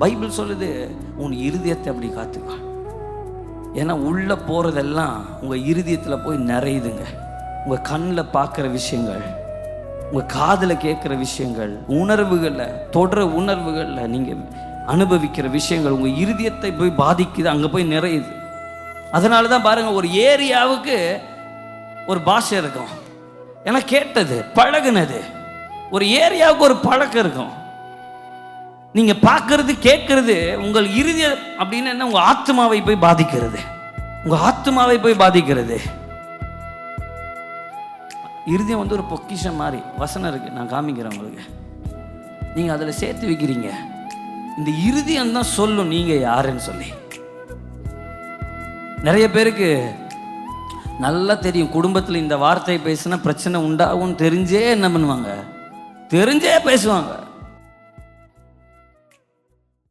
Bible சொல்லுது, உன் இருதயத்தை அப்படி காத்துக்கோ. ஏன்னா உள்ள போறதெல்லாம் உங்க இருதயத்தில் போய் நிறையுதுங்க. உங்க கண்ணில் பார்க்குற விஷயங்கள், உங்க காதில் கேட்குற விஷயங்கள், உணர்வுகளில் தொடுற உணர்வுகளில் நீங்கள் அனுபவிக்கிற விஷயங்கள் உங்க இருதயத்தை போய் பாதிக்குது, அங்கே போய் நிறையுது. அதனால தான் பாருங்க, ஒரு ஏரியாவுக்கு ஒரு பாஷை இருக்கும். ஏன்னா கேட்டது பழகுனது. ஒரு ஏரியாவுக்கு ஒரு பழக்கம் இருக்கும். நீங்க பார்க்கறது கேட்கறது உங்கள் இருதயம் அப்படின்னு என்ன, உங்க ஆத்மாவை போய் பாதிக்கிறது. உங்க ஆத்மாவை போய் பாதிக்கிறது. இருதயம் வந்து ஒரு பொக்கிஷம் மாதிரி. வசனம் இருக்கு, நான் காமிக்கிறேன் உங்களுக்கு. நீங்க அதில் சேர்த்து வைக்கிறீங்க. இந்த இருதயம் தான் சொல்லும் நீங்க யாருன்னு சொல்லி. நிறைய பேருக்கு நல்லா தெரியும், குடும்பத்தில் இந்த வார்த்தையை பேசினா பிரச்சனை உண்டாகும் தெரிஞ்சே என்ன பண்ணுவாங்க, தெரிஞ்சே பேசுவாங்க.